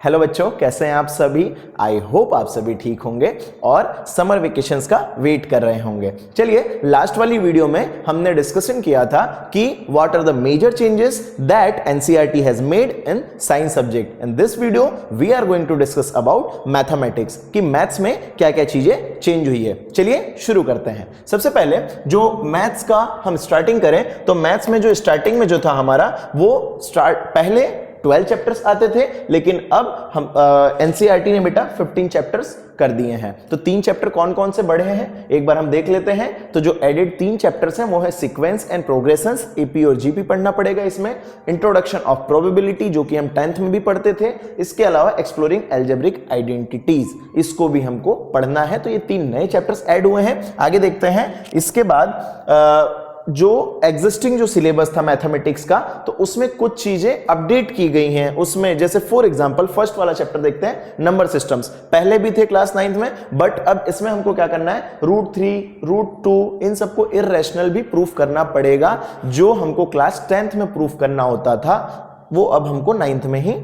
Hello बच्चों, कैसे हैं आप सभी। आई होप आप सभी ठीक होंगे और समर वेकेशंस का वेट कर रहे होंगे। चलिए, लास्ट वाली वीडियो में हमने डिस्कशन किया था कि what are the major changes that NCERT has made in science subject. In this video we are going to discuss about mathematics कि मैथ्स में क्या क्या चीजें चेंज हुई है। चलिए शुरू करते हैं। सबसे पहले जो मैथ्स का हम स्टार्टिंग करें तो मैथ्स में जो स्टार्टिंग में जो था हमारा वो पहले 12 चैप्टर्स आते थे, लेकिन अब हम एनसीईआरटी ने बेटा 15 चैप्टर्स कर दिए हैं। तो 3 चैप्टर कौन कौन से बढ़े हैं एक बार हम देख लेते हैं। तो जो एडेड 3 चैप्टर्स हैं वो है सीक्वेंस एंड प्रोग्रेशंस, एपी और जीपी पढ़ना पड़ेगा इसमें। इंट्रोडक्शन ऑफ प्रोबेबिलिटी जो कि हम 10th में भी पढ़ते थे। इसके अलावा एक्सप्लोरिंग एल्जेब्रिक आइडेंटिटीज, इसको भी हमको पढ़ना है। तो ये 3 नए चैप्टर्स ऐड हुए हैं। आगे देखते हैं। इसके बाद जो एग्जिस्टिंग जो सिलेबस था मैथमेटिक्स का, तो उसमें कुछ चीजें अपडेट की गई हैं। उसमें जैसे फॉर एग्जांपल फर्स्ट वाला चैप्टर देखते हैं, नंबर सिस्टम्स। पहले भी थे क्लास 9th में, बट अब इसमें हमको क्या करना है, √3 √2 इन सबको इररेशनल भी प्रूफ करना पड़ेगा। जो हमको क्लास 10th में प्रूफ करना होता था वो अब हमको 9th में ही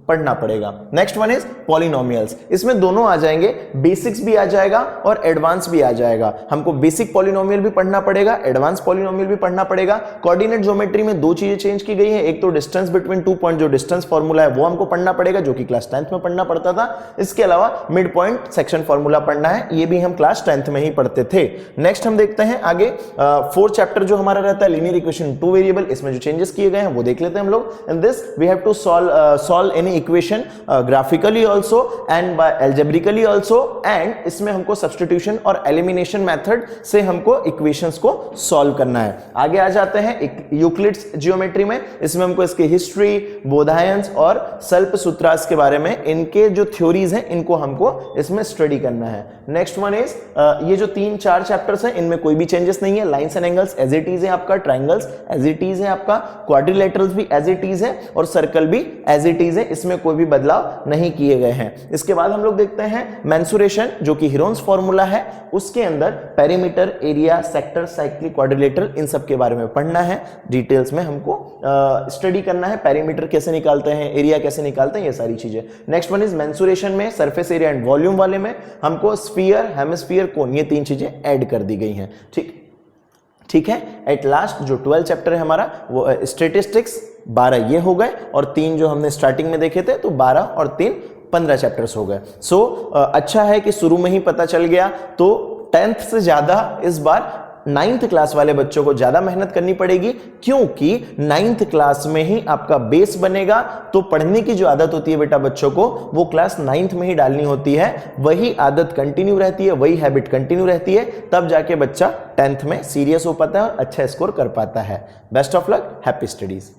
पढ़ना पड़ेगा। Next one is polynomials. इसमें दोनों आ जाएंगे, बेसिक्स भी आ जाएगा और एडवांस भी आ जाएगा। हमको बेसिक पॉलिनोमियल भी पढ़ना पड़ेगा, एडवांस पॉलिनोमियल भी पढ़ना पड़ेगा। कोऑर्डिनेट ज्योमेट्री में 2 चीजें चेंज की गई है। एक तो डिस्टेंस बिटवीन 2 पॉइंट, जो डिस्टेंस फॉर्मूला है वो हमको पढ़ना पड़ेगा, जो कि क्लास 10th में पढ़ना पड़ता था। इसके अलावा मिड पॉइंट सेक्शन फॉर्मूला पढ़ना है, ये भी हम क्लास 10th में ही पढ़ते थे। नेक्स्ट हम देखते हैं आगे 4th चैप्टर जो हमारा रहता है लीनियर इक्वेशन 2 वेरिएबल। इसमें जो चेंजेस किए गए हैं वो देख लेते हैं हम लोग। In this we have to solve any equation graphically also and by algebraically also, and इसमें हमको substitution और elimination method से हमको equations को solve करना है। आगे आ जाते हैं यूक्लिड्स ज्योमेट्री में। इसमें हमको इसके हिस्ट्री, बोधायंस और सल्प सूत्रास के बारे में, इनके जो थ्योरीज हैं इनको हमको इसमें स्टडी करना है। नेक्स्ट वन इज ये जो 3-4 चैप्टर्स हैं इनमें कोई भी चेंजेस नहीं है। Lines and angles as it is है आपका, ट्राइंगल्स एज इट इज है आपका, क्वाड्रिलेटरल्स भी एज इट इज है और सर्कल भी एज इट इज है। इसमें कोई भी बदलाव नहीं किए गए हैं। इसके बाद हम लोग देखते हैं मेंसुरेशन जो कि हीरोन्स फॉर्मूला है। उसके अंदर perimeter, area, sector, cyclic, quadrilateral इन सब के बारे में पढ़ना है। डिटेल्स में हमको स्टडी करना है। पेरीमीटर कैसे निकालते हैं, एरिया कैसे निकालते हैं, ये सारी चीजें। नेक्स्ट वन इज मेंसुरेशन में सरफेस एरिया एंड वॉल्यूम वाले में हमको स्फीयर, हेमिस्फीयर, कोन, ये 3 चीजें ऐड कर दी गई हैं। ठीक है। एट लास्ट जो 12 चैप्टर है हमारा वो स्टैटिस्टिक्स, 12 ये हो गए और 3 जो हमने स्टार्टिंग में देखे थे, तो 12 और 3 15 चैप्टर्स हो गए। सो अच्छा है कि शुरू में ही पता चल गया। तो 10th से ज्यादा इस बार 9th क्लास वाले बच्चों को ज्यादा मेहनत करनी पड़ेगी, क्योंकि 9th क्लास में ही आपका बेस बनेगा। तो पढ़ने की जो आदत होती है बेटा बच्चों को, वो क्लास 9th में ही डालनी होती है। वही आदत कंटिन्यू रहती है, वही हैबिट कंटिन्यू रहती है, तब जाके बच्चा 10th में सीरियस हो पाता है और अच्छा स्कोर कर पाता है। Best of luck, happy studies.